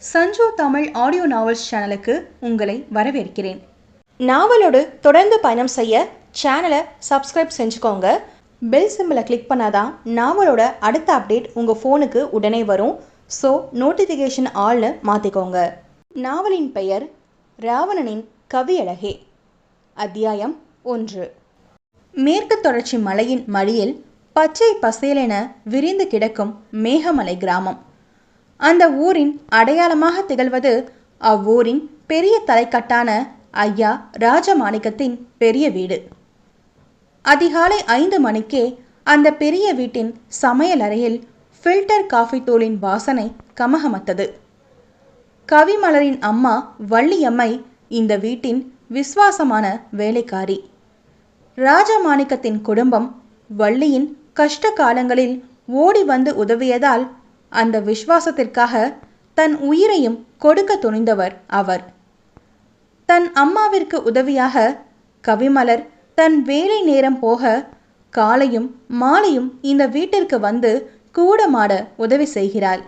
Sanju Tamil audio novels சேனலுக்கு உங்களை வரவேற்கிறேன். நாவலோடு தொடர்ந்து பயணம் செய்ய சேனலை சப்ஸ்கிரைப் செஞ்சுக்கோங்க. பெல் சிம்பிளை கிளிக் பண்ணாதான் நாவலோட அடுத்த அப்டேட் உங்கள் ஃபோனுக்கு உடனே வரும். ஸோ நோட்டிஃபிகேஷன் ஆல்னு மாற்றிக்கோங்க. நாவலின் பெயர் ராவணனின் கவியழகே. அத்தியாயம் 1. மேற்கு தொடர்ச்சி மலையின் மடியில் பச்சை பசேலென விரிந்து கிடக்கும் மேகமலை கிராமம். அந்த ஊரின் அடையாளமாக திகழ்வது அவ்வூரின் பெரிய தலைக்கட்டான ஐயா ராஜமாணிக்கத்தின் பெரிய வீடு. அதிகாலை 5 மணிக்கே அந்த பெரிய வீட்டின் சமையல் அறையில் ஃபில்டர் காஃபி தூளின் வாசனை கமகமத்தது. கவிமலரின் அம்மா வள்ளியம்மை இந்த வீட்டின் விசுவாசமான வேலைக்காரி. ராஜமாணிக்கத்தின் குடும்பம் வள்ளியின் கஷ்ட காலங்களில் ஓடி வந்து உதவியதால் அந்த விசுவாசத்திற்காக தன் உயிரையும் கொடுக்க துணிந்தவர் அவர். தன் அம்மாவிற்கு உதவியாக கவிமலர் தன் வேலை நேரம் போக காலையும் மாலையும் இந்த வீட்டிற்கு வந்து கூடமாட உதவி செய்கிறாள்.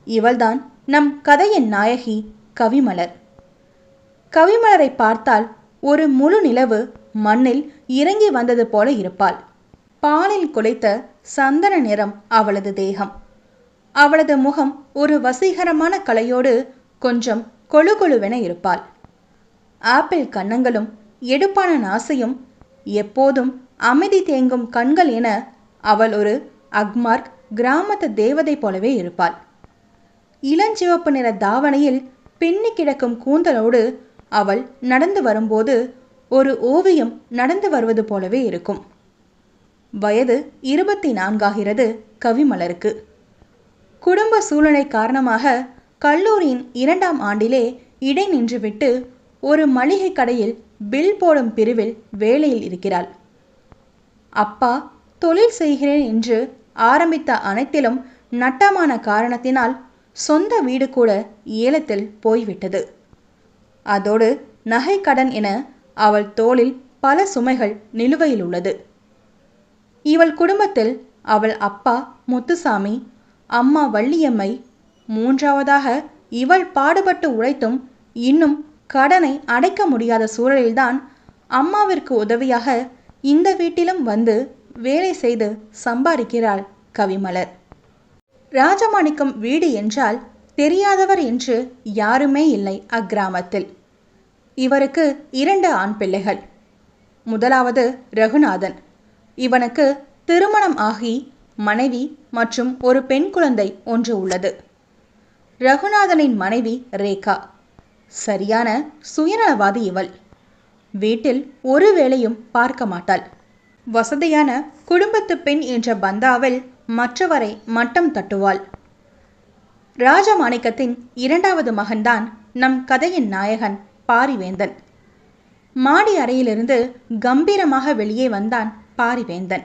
இவள்தான் நம் கதையின் நாயகி கவிமலர். கவிமலரை பார்த்தால் ஒரு முழு நிலவு மண்ணில் இறங்கி வந்தது போல இருப்பாள். பாலில் குலைத்த சந்தன நிறம் அவளது தேகம். அவளது முகம் ஒரு வசீகரமான கலையோடு கொஞ்சம் கொழு கொழுவென இருப்பாள். ஆப்பிள் கன்னங்களும் எடுப்பான நாசையும் எப்போதும் அமைதி தேங்கும் கண்கள் என அவள் ஒரு அக்மார்க் கிராமத்து தேவதை போலவே இருப்பாள். இளஞ்சிவப்பு நிற தாவணையில் பின்னி கிடக்கும் கூந்தலோடு அவள் நடந்து வரும்போது ஒரு ஓவியம் நடந்து வருவது போலவே இருக்கும். வயது 24 கவிமலருக்கு. குடும்ப சூழ்நிலை காரணமாக கல்லூரியின் 2ஆம் ஆண்டிலே இடை நின்றுவிட்டு ஒரு மளிகை கடையில் பில் போடும் பிரிவில் வேலையில் இருக்கிறாள். அப்பா தொழில் செய்கிறேன் என்று ஆரம்பித்த அனைத்திலும் நட்டமான காரணத்தினால் சொந்த வீடு கூட ஏலத்தில் போய்விட்டது. அதோடு நகை கடன் என அவள் தோளில் பல சுமைகள் நிலுவையில் உள்ளது. இவள் குடும்பத்தில் அவள் அப்பா முத்துசாமி, அம்மா வள்ளியம்மை, 3ஆவதாக இவள் பாடுபட்டு உழைத்தும் இன்னும் கடனை அடைக்க முடியாத சூழலில்தான் அம்மாவிற்கு உதவியாக இந்த வீட்டிலும் வந்து வேலை செய்து சம்பாதிக்கிறாள் கவிமலர். ராஜமாணிக்கம் வீடு என்றால் தெரியாதவர் என்று யாருமே இல்லை அக்கிராமத்தில். இவருக்கு 2 ஆண் பிள்ளைகள். முதலாவது ரகுநாதன். இவனுக்கு திருமணம் ஆகி மனைவி மற்றும் ஒரு பெண் குழந்தை ஒன்று உள்ளது. ரகுநாதனின் மனைவி ரேகா. சரியான சுயநலவாதி இவள். வீட்டில் ஒரு வேளையும் பார்க்க மாட்டாள். வசதியான குடும்பத்து பெண் என்ற பந்தாவில் மற்றவரை மட்டம் தட்டுவாள். ராஜமாணிக்கத்தின் 2வது மகன்தான் நம் கதையின் நாயகன் பாரிவேந்தன். மாடி அறையிலிருந்து கம்பீரமாக வெளியே வந்தான் பாரிவேந்தன்.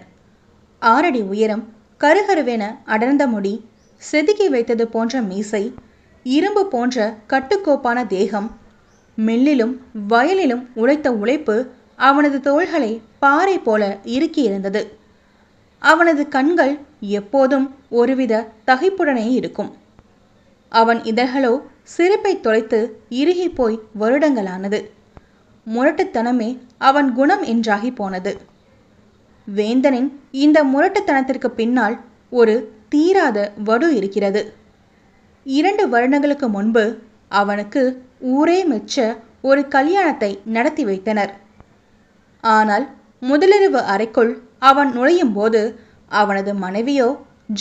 6 அடி உயரம், கருகருவென அடர்ந்த முடி, செதுக்கி வைத்தது போன்ற மீசை, இரும்பு போன்ற கட்டுக்கோப்பான தேகம், மில்லிலும் வயலிலும் உழைத்த உழைப்பு அவனது தோள்களை பாறை போல இறுக்கியிருந்தது. அவனது கண்கள் எப்போதும் ஒருவித தகைப்புடனே இருக்கும். அவன் இதழ்களோ சிரிப்பை தொலைத்து இறுகி போய் வருடங்களானது. முரட்டுத்தனமே அவன் குணம் என்றாகி போனது. வேந்தனின் இந்த முரட்டுத்தனத்திற்கு பின்னால் ஒரு தீராத வடு இருக்கிறது. 2 வருடங்களுக்கு முன்பு அவனுக்கு ஊரே மெச்ச ஒரு கல்யாணத்தை நடத்தி வைத்தனர். ஆனால் முதலிரவு அறைக்குள் அவன் நுழையும் போது அவனது மனைவியோ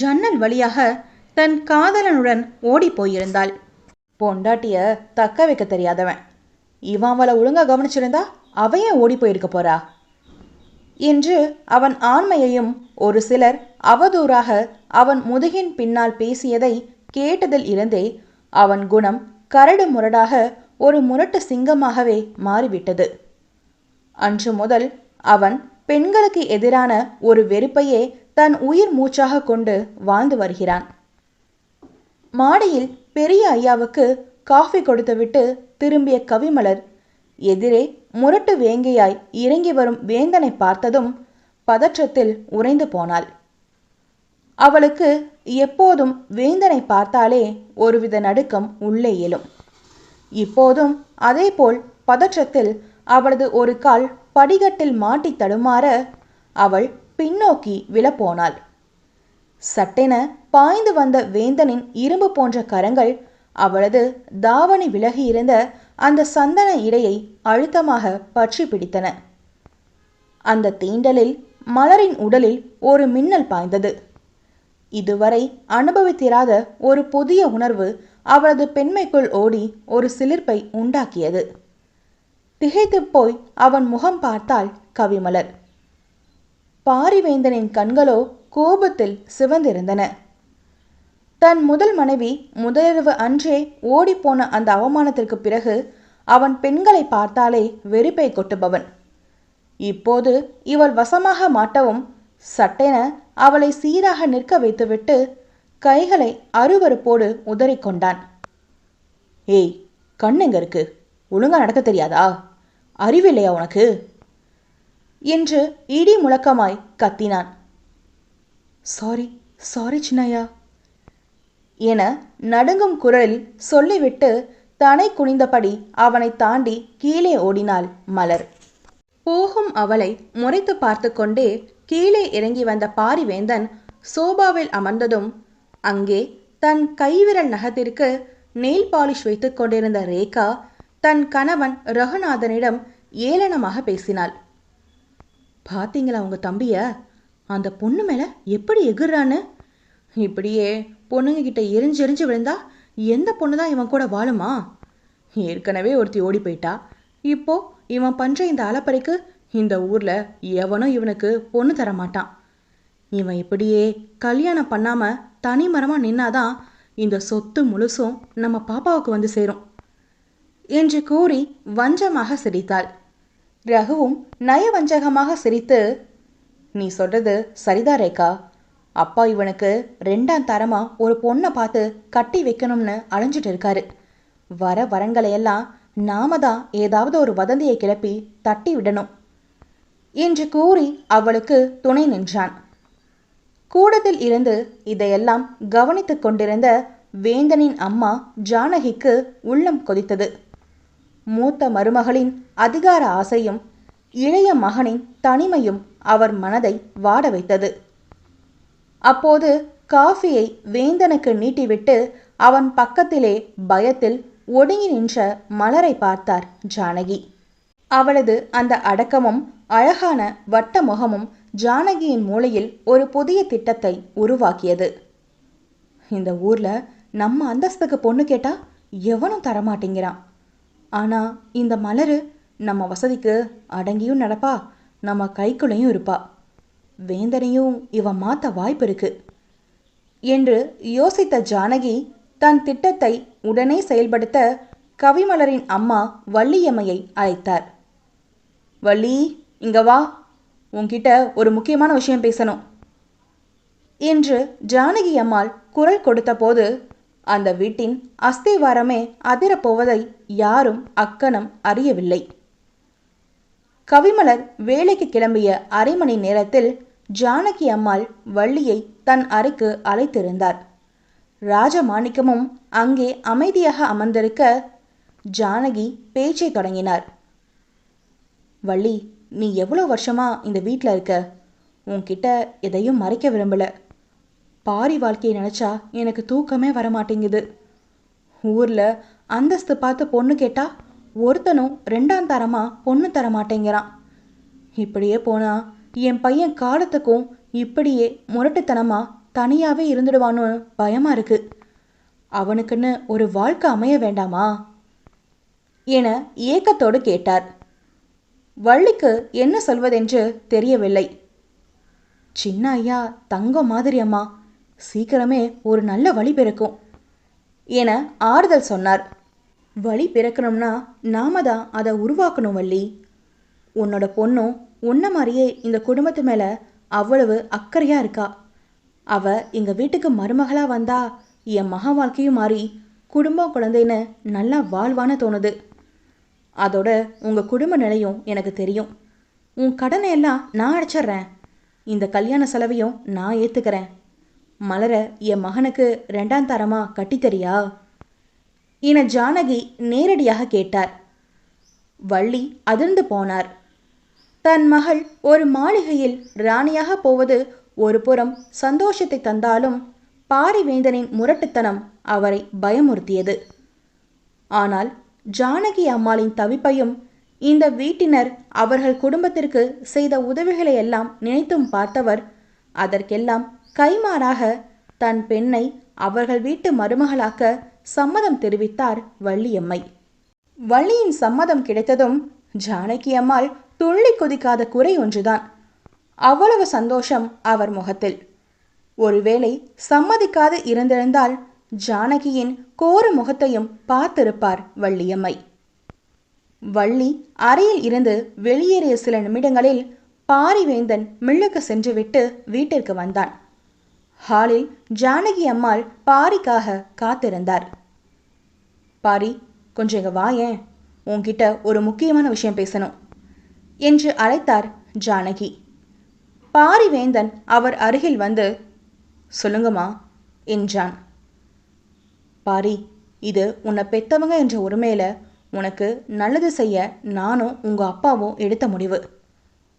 ஜன்னல் வழியாக தன் காதலனுடன் ஓடி போயிருந்தாள். பொண்டாட்டிய தக்க வைக்க தெரியாதவன் இவன் அவளை ஒழுங்கா கவனிச்சிருந்தா அவையே ஓடி போயிருக்க போறா என்று அவன் ஆண்மையையும் ஒரு சிலர் அவதூறாக அவன் முதுகின் பின்னால் பேசியதை கேட்டதில் இருந்தே அவன் குணம் கரடு முரடாக ஒரு முரட்டு சிங்கமாகவே மாறிவிட்டது. அன்று முதல் அவன் பெண்களுக்கு எதிரான ஒரு வெறுப்பையே தன் உயிர் மூச்சாக கொண்டு வாழ்ந்து வருகிறான். மாடியில் பெரிய ஐயாவுக்கு காஃபி கொடுத்துவிட்டு திரும்பிய கவிமலர் எதிரே முரட்டு வேங்கையாய் இறங்கி வரும் வேந்தனை பார்த்ததும் பதற்றத்தில் உறைந்து போனாள். அவளுக்கு எப்போதும் வேந்தனை பார்த்தாலே ஒருவித நடுக்கம் உள்ளே எழும். இப்போதும் அதேபோல் பதற்றத்தில் அவளது ஒரு கால் படிகட்டில் மாட்டி தடுமாற அவள் பின்னோக்கி விழப்போனாள். சட்டென பாய்ந்து வந்த வேந்தனின் இரும்பு போன்ற கரங்கள் அவளது தாவணி விலகியிருந்த அந்த சந்தன இடையை அழுத்தமாக பற்றி பிடித்தன. அந்த தீண்டலில் மலரின் உடலில் ஒரு மின்னல் பாய்ந்தது. இதுவரை அனுபவித்திராத ஒரு புதிய உணர்வு அவளது பெண்மைக்குள் ஓடி ஒரு சிலிர்ப்பை உண்டாக்கியது. திகைத்து போய் அவன் முகம் பார்த்தாள் கவிமலர். பாரிவேந்தனின் கண்களோ கோபத்தில் சிவந்திருந்தன. தன் முதல் மனைவி முதலிரவு அன்றே ஓடிப்போன அந்த அவமானத்திற்கு பிறகு அவன் பெண்களை பார்த்தாலே வெறுப்பை கொட்டுபவன். இப்போது இவள் வசமாக மாட்டவும் சட்டென அவளை சீராக நிற்க வைத்துவிட்டு கைகளை அருவருப்போடு உதறிக்கொண்டான். ஏய், கண்ணெங்க இருக்கு? ஒழுங்கா நடக்க தெரியாதா? அறிவில்லையா உனக்கு? என்று இடி முழக்கமாய் கத்தினான். சாரி சாரி சின்னையா என நடுங்கும் குரலில் சொல்லிவிட்டு தனை குனிந்தபடி அவனை தாண்டி கீழே ஓடினாள் மலர். போகும் அவளை முறைத்து பார்த்து கொண்டே கீழே இறங்கி வந்த பாரிவேந்தன் சோபாவில் அமர்ந்ததும் அங்கே தன் கைவிரல் நகத்திற்கு நெயில் பாலிஷ் வைத்து கொண்டிருந்த ரேகா தன் கணவன் ரகுநாதனிடம் ஏளனமாக பேசினாள். பாத்தீங்களா உங்க தம்பிய? அந்த பொண்ணு மேல எப்படி எகுறான்னு? இப்படியே பொண்ணுங்க கிட்ட எரிஞ்செறிஞ்சு விழுந்தா எந்த பொண்ணு தான் இவன் கூட வாழுமா? ஏற்கனவே ஒருத்தி ஓடி போயிட்டா. இப்போ இவன் பண்ற இந்த அலப்பறைக்கு இந்த ஊர்ல எவனும் இவனுக்கு பொண்ணு தர மாட்டான். இவன் இப்படியே கல்யாணம் பண்ணாம தனிமரமா நின்னாதான் இந்த சொத்து முழுசும் நம்ம பாப்பாவுக்கு வந்து சேரும் என்று கூறி வஞ்சமாக சிரித்தாள். ரகுவும் நயவஞ்சகமாக சிரித்து, நீ சொல்றது சரிதான் ரேகா. அப்பா இவனுக்கு 2ஆம் தரமா ஒரு பொண்ணை பார்த்து கட்டி வைக்கணும்னு அலைஞ்சிட்டு இருக்காரு. வர வரன்களையெல்லாம் நாம தான் ஏதாவது ஒரு வதந்தியை கிளப்பி தட்டி விடணும் என்று கூறி அவளுக்கு துணை நின்றான். கூடத்தில் இருந்து இதையெல்லாம் கவனித்துக் கொண்டிருந்த வேந்தனின் அம்மா ஜானகிக்கு உள்ளம் கொதித்தது. மூத்த மருமகளின் அதிகார ஆசையும் இளைய மகனின் தனிமையும் அவர் மனதை வாட வைத்தது. அப்போது காஃபியை வேந்தனுக்கு நீட்டிவிட்டு அவன் பக்கத்திலே பயத்தில் ஒடுங்கி நின்ற மலரை பார்த்தார் ஜானகி. அவளது அந்த அடக்கமும் அழகான வட்ட முகமும் ஜானகியின் மூளையில் ஒரு புதிய திட்டத்தை உருவாக்கியது. இந்த ஊர்ல நம்ம அந்தஸ்துக்கு பொண்ணு கேட்டா எவனும் தரமாட்டேங்கிறான். ஆனா இந்த மலரு நம்ம வசதிக்கு அடங்கியும் நடப்பா, நம்ம கைக்குள்ளையும் இருப்பா. வேந்தனையும் இவன் மாத்த வாய்ப்பு இருக்கு என்று யோசித்த ஜானகி தன் திட்டத்தை உடனே செயல்படுத்த கவிமலரின் அம்மா வள்ளியம்மையை அழைத்தார். வள்ளி, இங்க வா, உன்கிட்ட ஒரு முக்கியமான விஷயம் பேசணும் என்று ஜானகி அம்மாள் குரல் கொடுத்த போது அந்த வீட்டின் அஸ்திவாரமே அதிரப்போவதை யாரும் அக்கணம் அறியவில்லை. கவிமலர் வேலைக்கு கிளம்பிய அரை மணி நேரத்தில் ஜானகி அம்மாள் வள்ளியை தன் அறைக்கு அழைத்திருந்தார். ராஜமாணிக்கமும் அங்கே அமைதியாக அமர்ந்திருக்க ஜானகி பேச்சை தொடங்கினார். வள்ளி, நீ எவ்வளோ வருஷமா இந்த வீட்டில் இருக்க? உன்கிட்ட எதையும் மறைக்க விரும்பல. பாரி வாழ்க்கையை நினச்சா எனக்கு தூக்கமே வரமாட்டேங்குது. ஊரில் அந்தஸ்து பார்த்து பொண்ணு கேட்டா ஒருத்தனும் 2ஆம் தரமா பொண்ணு தர மாட்டேங்கிறான். இப்படியே போனா என் பையன் காலத்துக்கும் இப்படியே முரட்டுத்தனமா தனியாவே இருந்துடுவான்னு பயமா இருக்கு. அவனுக்குன்னு ஒரு வாழ்க்கை அமைய வேண்டாமா என ஏக்கத்தோடு கேட்டார். வள்ளிக்கு என்ன சொல்வதென்று தெரியவில்லை. சின்ன ஐயா தங்கம் மாதிரி அம்மா, சீக்கிரமே ஒரு நல்ல வழி பிறக்கும் என ஆறுதல் சொன்னார். வழி பிறக்கணும்னா நாம தான் அதை உருவாக்கணும் வள்ளி. உன்னோட பொண்ணும் உன்ன மாதிரியே இந்த குடும்பத்து மேல அவ்வளவு அக்கறையா இருக்கா. அவ எங்க வீட்டுக்கு மருமகளா வந்தா என் மக வாழ்க்கையும் மாறி குடும்பம் குழந்தைன்னு நல்லா வாழ்வான்னு தோணுது. அதோட உங்க குடும்ப நிலையும் எனக்கு தெரியும். உன் கடனை எல்லாம் நான் அடைச்சிட்றேன். இந்த கல்யாண செலவையும் நான் ஏத்துக்கிறேன். மலர என் மகனுக்கு 2ஆம் தரமா கட்டித்தரியா என ஜானகி நேரடியாக கேட்டார். வள்ளி அதிர்ந்து போனார். தன் மகள் ஒரு மாளிகையில் ராணியாக போவது ஒரு புறம் சந்தோஷத்தை தந்தாலும் பாரிவேந்தனின் முரட்டுத்தனம் அவரை பயமுறுத்தியது. ஆனால் ஜானகி அம்மாளின் தவிப்பையும் இந்த வீட்டினர் அவர்கள் குடும்பத்திற்கு செய்த உதவிகளை எல்லாம் நினைத்தும் பார்த்தவர் அதற்கெல்லாம் கைமாறாக தன் பெண்ணை அவர்கள் வீட்டு மருமகளாக்க சம்மதம் தெரிவித்தார் வள்ளியம்மை. வள்ளியின் சம்மதம் கிடைத்ததும் ஜானகி அம்மாள் துள்ளி கொதிக்காத குறை ஒன்றுதான். அவ்வளவு சந்தோஷம் அவர் முகத்தில். ஒருவேளை சம்மதிக்காது இருந்திருந்தால் ஜானகியின் கோர முகத்தையும் பார்த்திருப்பார் வள்ளியம்மை. வள்ளி அறையில் இருந்து வெளியேறிய சில நிமிடங்களில் பாரிவேந்தன் மில்லுக்கு சென்றுவிட்டு வீட்டிற்கு வந்தான். ஹாலில் ஜானகி அம்மாள் பாரிக்காக காத்திருந்தார். பாரி, கொஞ்சம் இங்க வாயேன், உன்கிட்ட ஒரு முக்கியமான விஷயம் பேசணும் என்று அழைத்தார் ஜானகி. பாரிவேந்தன் அவர் அருகில் வந்து, சொல்லுங்கம்மா என்றான். பாரி, இது உன்னை பெத்தவங்க என்ற உரிமையில உனக்கு நல்லது செய்ய நானும் உங்க அப்பாவும் எடுத்த முடிவு.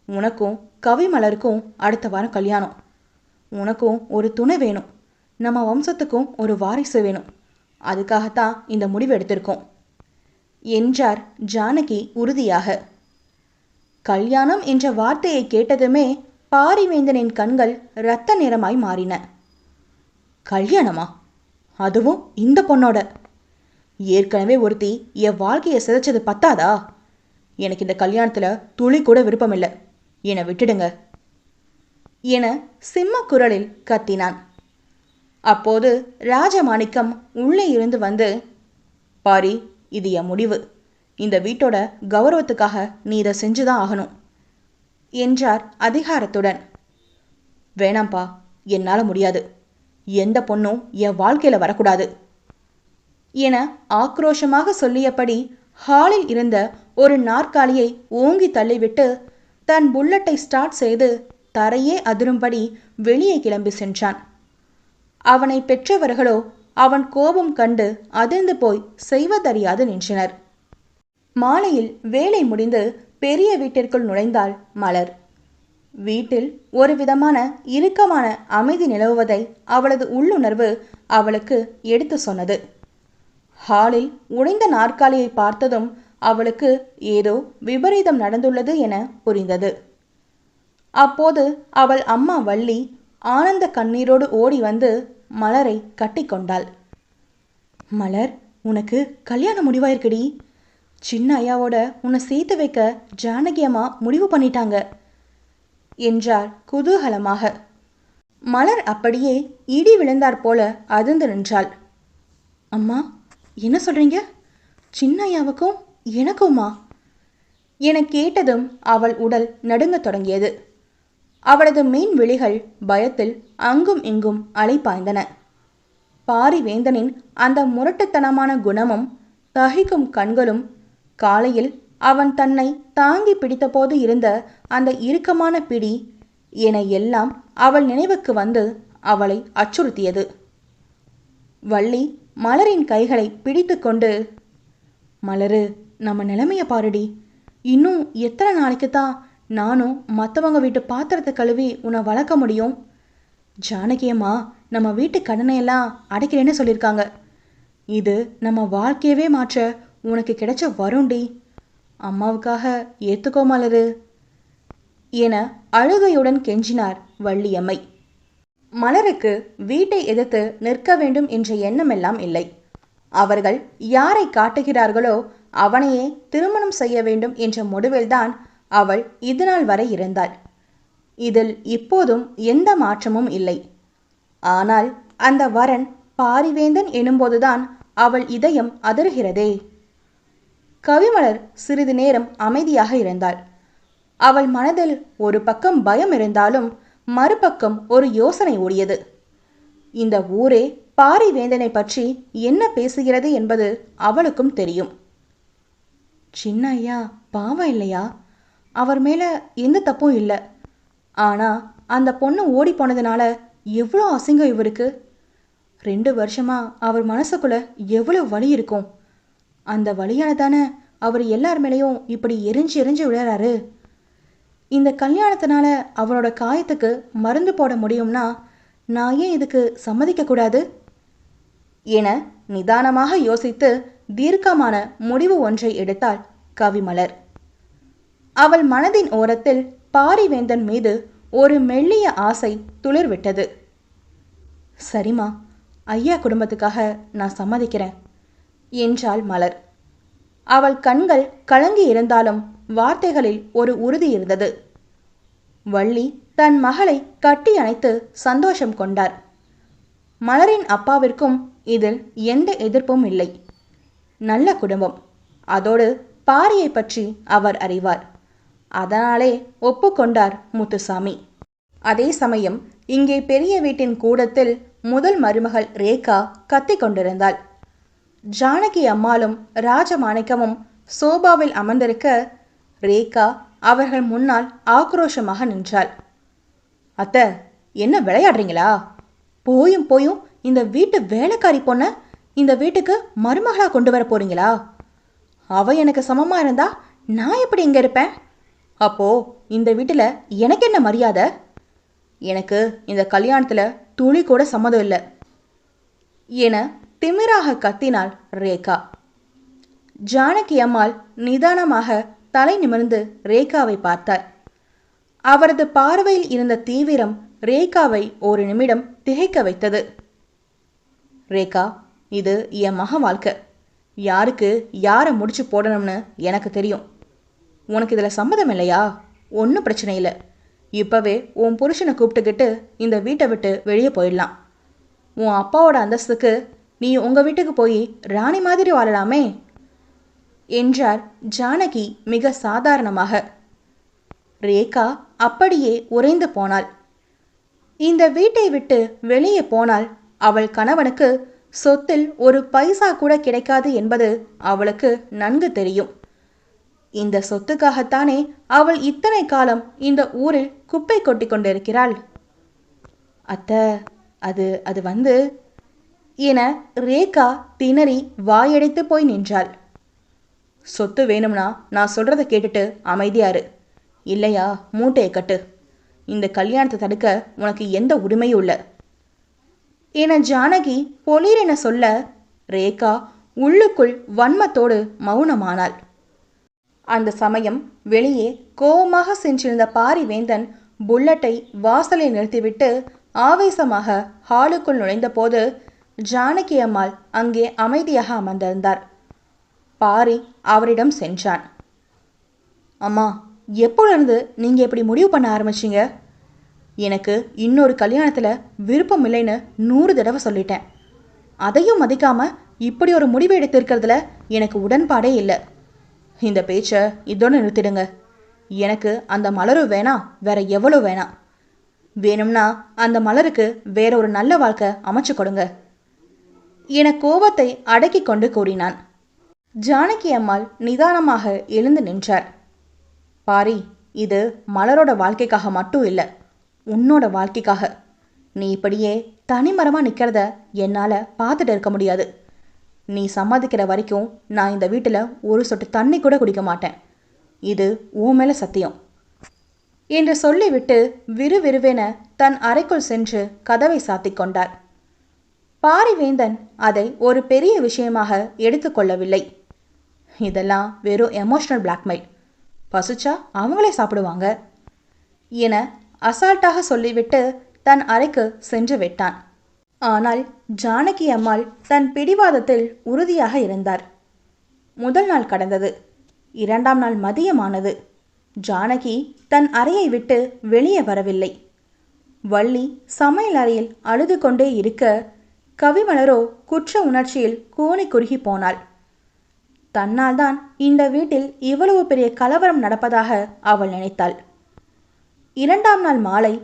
உனக்கும் கவிமலருக்கும் அடுத்த வாரம் கல்யாணம். உனக்கும் ஒரு துணை வேணும், நம்ம வம்சத்துக்கும் ஒரு வாரிசு வேணும். அதுக்காகத்தான் இந்த முடிவு எடுத்திருக்கோம் என்றார் ஜானகி உறுதியாக. கல்யாணம் என்ற வார்த்தையை கேட்டதுமே பாரிவேந்தனின் கண்கள் இரத்த நிறமாய் மாறின. கல்யாணமா? அதுவும் இந்த பொண்ணோட? ஏற்கனவே ஒருத்தி என் வாழ்க்கையை சிதைச்சது பத்தாதா? எனக்கு இந்த கல்யாணத்துல துளி கூட விருப்பமில்லை, என்னை விட்டுடுங்க என சிம்ம குரலில் கத்தினான். அப்போது ராஜமாணிக்கம் உள்ளே இருந்து வந்து, பாரி, இது என் முடிவு. இந்த வீட்டோட கௌரவத்துக்காக நீ இதை செஞ்சுதான் ஆகணும் என்றார் அதிகாரத்துடன். வேணாம்பா, என்னால் முடியாது. எந்த பொண்ணும் என் வாழ்க்கையில் வரக்கூடாது என ஆக்ரோஷமாக சொல்லியபடி ஹாலில் இருந்த ஒரு நாற்காலியை ஓங்கி தள்ளிவிட்டு தன் புல்லட்டை ஸ்டார்ட் செய்து தரையே அதிரும்படி வெளியே கிளம்பி சென்றான். அவனை பெற்றவர்களோ அவன் கோபம் கண்டு அதிர்ந்து போய் செய்வதறியாது நின்றனர். மாலையில் வேலை முடிந்து பெரிய வீட்டிற்குள் நுழைந்தாள் மலர். வீட்டில் ஒரு விதமான இறுக்கமான அமைதி நிலவுவதை அவளது உள்ளுணர்வு அவளுக்கு எடுத்து சொன்னது. ஹாலில் உடைந்த நாற்காலியை பார்த்ததும் அவளுக்கு ஏதோ விபரீதம் நடந்துள்ளது என புரிந்தது. அப்போது அவள் அம்மா வள்ளி ஆனந்த கண்ணீரோடு ஓடி வந்து மலரை கட்டிக்கொண்டாள். மலர், உனக்கு கல்யாணம் முடிவாயிருக்குடி. சின்ன ஐயாவோட உன்னை சேர்த்து வைக்க ஜானகி அம்மா முடிவு பண்ணிட்டாங்க என்றார் குதூகலமாக. மலர் அப்படியே இடி விழுந்தாற் போல அதிர்ந்து நின்றாள். அம்மா, என்ன சொல்றீங்க? சின்ன ஐயாவுக்கும் எனக்குமா என கேட்டதும் அவள் உடல் நடுங்கத் தொடங்கியது. அவளது மீன் விழிகள் பயத்தில் அங்கும் இங்கும் அலைப்பாய்ந்தன. பாரிவேந்தனின் அந்த முரட்டுத்தனமான குணமும் தகிக்கும் கண்களும், காலையில் அவன் தன்னை தாங்கி பிடித்தபோது இருந்த அந்த இறுக்கமான பிடி என எல்லாம் அவள் நினைவுக்கு வந்து அவளை அச்சுறுத்தியது. வள்ளி மலரின் கைகளை பிடித்து கொண்டு, மலரு, நம்ம நிலைமைய பாருடி. இன்னும் எத்தனை நாளைக்கு தான் நானும் மற்றவங்க வீட்டு பாத்திரத்தை கழுவி உன்னை வளர்க்க முடியும்? ஜானகியம்மா நம்ம வீட்டு கடனையெல்லாம் அடைக்கிறேன்னு சொல்லியிருக்காங்க. இது நம்ம வாழ்க்கையவே மாற்ற உனக்கு கிடைச்ச வருண்டி. அம்மாவுக்காக ஏத்துக்கோ மலரு என அழுகையுடன் கெஞ்சினார் வள்ளியம்மை. மலருக்கு வீட்டை எதிர்த்து நிற்க வேண்டும் என்ற எண்ணமெல்லாம் இல்லை. அவர்கள் யாரை காட்டுகிறார்களோ அவனையே திருமணம் செய்ய வேண்டும் என்ற முடிவில்தான் அவள் இதுநாள் வரை இருந்தாள். இதில் இப்போதும் எந்த மாற்றமும் இல்லை. ஆனால் அந்த வரன் பாரிவேந்தன் எனும்போதுதான் அவள் இதயம் அதிர்கிறதே. கவிமலர் சிறிது நேரம் அமைதியாக இருந்தாள். அவள் மனதில் ஒரு பக்கம் பயம் இருந்தாலும் மறுபக்கம் ஒரு யோசனை ஓடியது. இந்த ஊரே பாரிவேந்தனை பற்றி என்ன பேசுகிறது என்பது அவளுக்கும் தெரியும். சின்ன ஐயா பாவம் இல்லையா? அவர் மேல எந்த தப்பும் இல்லை. ஆனா அந்த பொண்ணு ஓடி போனதுனால எவ்வளோ அசிங்கம் இவருக்கு. 2 வருஷமா அவர் மனசுக்குள்ள எவ்வளோ வலி இருக்கும். அந்த வலியால தானே அவர் எல்லார் மேலேயும் இப்படி எரிஞ்சு எரிஞ்சு விழுறாரு. இந்த கல்யாணத்தினால அவனோட காயத்துக்கு மருந்து போட முடியும்னா நான் ஏன் இதுக்கு சம்மதிக்க கூடாது என நிதானமாக யோசித்து தீர்க்கமான முடிவு ஒன்றை எடுத்தாள் கவிமலர். அவள் மனதின் ஓரத்தில் பாரிவேந்தன் மீது ஒரு மெல்லிய ஆசை துளிர்விட்டது. சரிம்மா, ஐயா குடும்பத்துக்காக நான் சம்மதிக்கிறேன் என்றாள் மலர். அவள் கண்கள் கலங்கி இருந்தாலும் வார்த்தைகளில் ஒரு உறுதி இருந்தது. வள்ளி தன் மகளை கட்டி அணைத்து சந்தோஷம் கொண்டார். மலரின் அப்பாவிற்கும் இதில் எந்த எதிர்ப்பும் இல்லை. நல்ல குடும்பம். அதோடு பாரியை பற்றி அவர் அறிவார். அதனாலே ஒப்புக்கொண்டார் முத்துசாமி. அதே சமயம் இங்கே பெரிய வீட்டின் கூடத்தில் முதல் மருமகள் ரேகா கத்திக் கொண்டிருந்தாள். ஜானகி அம்மாளும் ராஜமாணிக்கமும் சோபாவில் அமர்ந்திருக்க ரேகா அவர்கள் முன்னால் ஆக்ரோஷமாக நின்றாள். அத்தை, என்ன விளையாடுறீங்களா? போயும் போயும் இந்த வீட்டு வேலைக்காரி பொண்ண இந்த வீட்டுக்கு மருமகளா கொண்டு வர போறீங்களா? அவ எனக்கு சமமா இருந்தா நான் எப்படி இங்க இருப்பேன்? அப்போ இந்த வீட்டுல எனக்கு என்ன மரியாதை? எனக்கு இந்த கல்யாணத்துல துளி கூட சம்மதம் இல்லை என திமிராக கத்தினாள் ரேகா. ஜானகி அம்மாள் நிதானமாக தலை நிமிர்ந்து ரேகாவை பார்த்தார். அவரது பார்வையில் இருந்த தீவிரம் ரேகாவை ஒரு நிமிடம் திகைக்க வைத்தது. ரேகா, இது என் மக வாழ்க்கை. யாருக்கு யாரை முடிச்சு போடணும்னு எனக்கு தெரியும். உனக்கு இதில் சம்மதம் இல்லையா? ஒன்றும் பிரச்சனை இல்லை. இப்போவே உன் புருஷனை கூப்பிட்டுக்கிட்டு இந்த வீட்டை விட்டு வெளியே போயிடலாம். உன் அப்பாவோட அந்தஸ்துக்கு நீ உங்கள் வீட்டுக்கு போய் ராணி மாதிரி வாழலாமே என்றார் ஜானகி மிக சாதாரணமாக. ரேகா அப்படியே உறைந்து போனாள். இந்த வீட்டை விட்டு வெளியே போனால் அவள் கணவனுக்கு சொத்தில் ஒரு பைசா கூட கிடைக்காது என்பது அவளுக்கு நன்கு தெரியும். இந்த சொத்துக்காகத்தானே அவள் இத்தனை காலம் இந்த ஊரில் குப்பை கொட்டி கொண்டிருக்கிறாள். அத்தை, அது வந்து என ரேகா திணறி வாயடைத்து போய் நின்றாள். சொத்து வேணும்னா நான் சொல்றதை கேட்டுட்டு அமைதியாரு, இல்லையா மூட்டையை கட்டு. இந்த கல்யாணத்தை தடுக்க உனக்கு எந்த உரிமையும் இல்லை என ஜானகி பொலிரென சொல்ல ரேகா உள்ளுக்குள் வன்மத்தோடு மௌனமானாள். அந்த சமயம் வெளியே கோபமாக சென்றிருந்த பாரிவேந்தன் புல்லட்டை வாசலில் நிறுத்திவிட்டு ஆவேசமாக ஹாலுக்குள் நுழைந்த போது ஜானகி அம்மாள் அங்கே அமைதியாக அமர்ந்திருந்தார். பாரி அவரிடம் சென்றான். அம்மா, எப்போலிருந்து நீங்கள் எப்படி முடிவு பண்ண ஆரம்பிச்சிங்க? எனக்கு இன்னொரு கல்யாணத்தில் விருப்பம் இல்லைன்னு 100 தடவை சொல்லிட்டேன். அதையும் மதிக்காமல் இப்படி ஒரு முடிவு எடுத்திருக்கிறதுல எனக்கு உடன்பாடே இல்லை. இந்த பேச்சை இதோடு நிறுத்திடுங்க. எனக்கு அந்த மலரும் வேணாம், வேற எவ்வளோ வேணாம். வேணும்னா அந்த மலருக்கு வேற ஒரு நல்ல வாழ்க்கை அமைச்சு கொடுங்க என கோபத்தை அடக்கி கொண்டு கூறினான். ஜானகி அம்மாள் நிதானமாக எழுந்து நின்றார். பாரி, இது மலரோட வாழ்க்கைக்காக மட்டும் இல்லை, உன்னோட வாழ்க்கைக்காக. நீ இப்படியே தனிமரமாக நிற்கிறத என்னால் பார்த்துட்டு இருக்க முடியாது. நீ சம்மதிக்கிற வரைக்கும் நான் இந்த வீட்டில் ஒரு சொட்டு தண்ணி கூட குடிக்க மாட்டேன். இது உன் மேலே சத்தியம் என்று சொல்லிவிட்டு விறுவிறுவென தன் அறைக்குள் சென்று கதவை சாத்திக் கொண்டார். பாரிவேந்தன் அதை ஒரு பெரிய விஷயமாக எடுத்துக்கொள்ளவில்லை. இதெல்லாம் வெறும் எமோஷனல் பிளாக்மெயில், பசிச்சா அவங்களே சாப்பிடுவாங்க என அசால்ட்டாக சொல்லிவிட்டு தன் அறைக்கு சென்று விட்டான். ஆனால் ஜானகி அம்மாள் தன் பிடிவாதத்தில் உறுதியாக இருந்தார். முதல் நாள் கடந்தது. 2ஆம் நாள் மதியமானது. ஜானகி தன் அறையை விட்டு வெளியே வரவில்லை. வள்ளி சமையல் அறையில் அழுது கொண்டே இருக்க கவிமலரோ குற்ற உணர்ச்சியில் கூனி குறுகி போனாள். தன்னால் தான் இந்த வீட்டில் இவ்வளவு பெரிய கலவரம் நடப்பதாக அவள் நினைத்தாள். 2ஆம் நாள் மாலை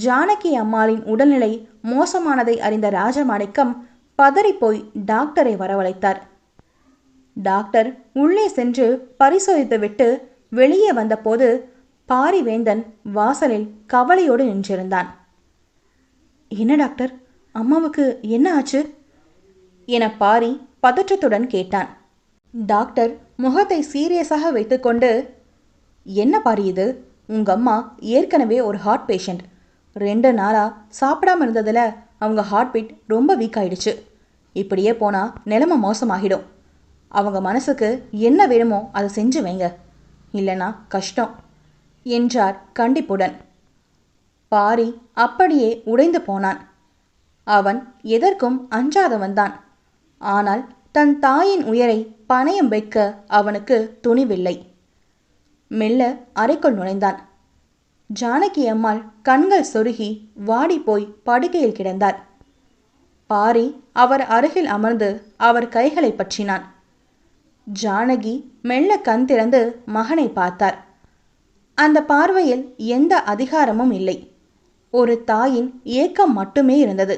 ஜானகி அம்மாளின் உடல்நிலை மோசமானதை அறிந்த ராஜமாணிக்கம் பதறிப்போய் டாக்டரை வரவழைத்தார். டாக்டர் உள்ளே சென்று பரிசோதித்துவிட்டு வெளியே வந்தபோது பாரிவேந்தன் வாசலில் கவலையோடு நின்றிருந்தான். என்ன டாக்டர், அம்மாவுக்கு என்ன ஆச்சு என பாரி பதற்றத்துடன் கேட்டான். டாக்டர் முகத்தை சீரியஸாக வைத்துக்கொண்டு, என்ன பாரி இது, உங்க அம்மா ஏற்கனவே ஒரு ஹார்ட் பேஷண்ட். 2 நாளா சாப்பிடாம இருந்ததுல அவங்க ஹார்ட் பீட் ரொம்ப வீக் ஆயிடுச்சு. இப்படியே போனா நிலைமை மோசமாகிடும். அவங்க மனசுக்கு என்ன வேணுமோ அதை செஞ்சு வைங்க, இல்லைனா கஷ்டம் என்றார் கண்டிப்புடன். பாரி அப்படியே உடைந்து போனான். அவன் எதற்கும் அஞ்சாதவன்தான். ஆனால் தன் தாயின் உயிரை பணயம் வைக்க அவனுக்கு துணிவில்லை. மெல்ல அறைக்குள் நுழைந்தான். ஜானகி அம்மாள் கண்கள் சொருகி வாடிப்போய் படுக்கையில் கிடந்தார். பாரி அவர் அருகில் அமர்ந்து அவர் கைகளை பற்றினான். ஜானகி மெல்ல கண் திறந்து மகனை பார்த்தார். அந்த பார்வையில் எந்த அதிகாரமும் இல்லை. ஒரு தாயின் ஏக்கம் மட்டுமே இருந்தது.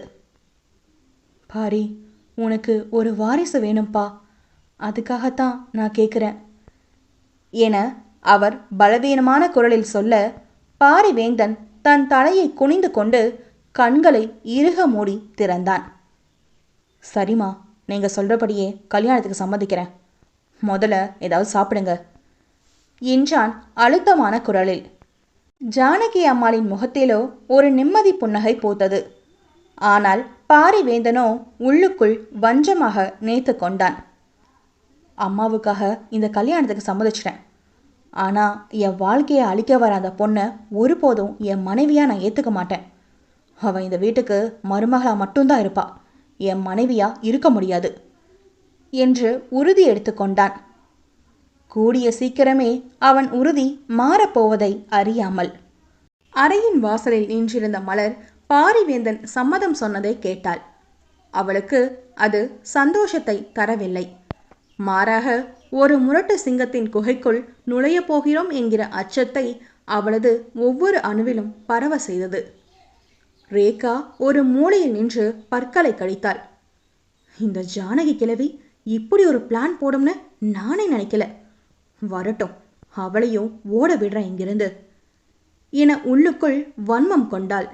பாரி, உனக்கு ஒரு வாரிசு வேணும்பா, அதுக்காகத்தான் நான் கேட்குறேன் என அவர் பலவீனமான குரலில் சொல்ல, பாரிவேந்தன் தன் தலையை குனிந்து கொண்டு கண்களை இறுக மூடி திறந்தான். சரிம்மா, நீங்கள் சொல்கிறபடியே கல்யாணத்துக்கு சம்மதிக்கிறேன். முதல்ல ஏதாவது சாப்பிடுங்க என்றான் அழுத்தமான குரலில். ஜானகி அம்மாளின் முகத்திலோ ஒரு நிம்மதி புன்னகை பூத்தது. ஆனால் பாரிவேந்தனோ உள்ளுக்குள் வஞ்சமாக நினைத்து கொண்டான். அம்மாவுக்காக இந்த கல்யாணத்துக்கு சம்மதிச்சிட்டேன். ஆனால் என் வாழ்க்கையை அழிக்க வர அந்த பொண்ணை ஒருபோதும் என் மனைவியாக நான் ஏற்றுக்க மாட்டேன். அவள் இந்த வீட்டுக்கு மருமகளாக மட்டும்தான் இருப்பா, என் மனைவியாக இருக்க முடியாது என்று உறுதி எடுத்துக்கொண்டான். கூடிய சீக்கிரமே அவன் உறுதி மாறப்போவதை அறியாமல். அறையின் வாசலில் நின்றிருந்த மலர் பாரிவேந்தன் சம்மதம் சொன்னதை கேட்டாள். அவளுக்கு அது சந்தோஷத்தை தரவில்லை. மாறாக ஒரு முரட்டு சிங்கத்தின் குகைக்குள் நுழையப் போகிறோம் என்கிற அச்சத்தை அவளது ஒவ்வொரு அணுவிலும் பரவ செய்தது. ரேகா ஒரு மூலையில் நின்று பற்களை கடித்தாள். இந்த ஜானகி கிழவி இப்படி ஒரு பிளான் போடும்னு நானே நினைக்கல. வரட்டும், அவளையும் ஓட விடுறேன் இங்கிருந்து என உள்ளுக்குள் வன்மம் கொண்டாள்.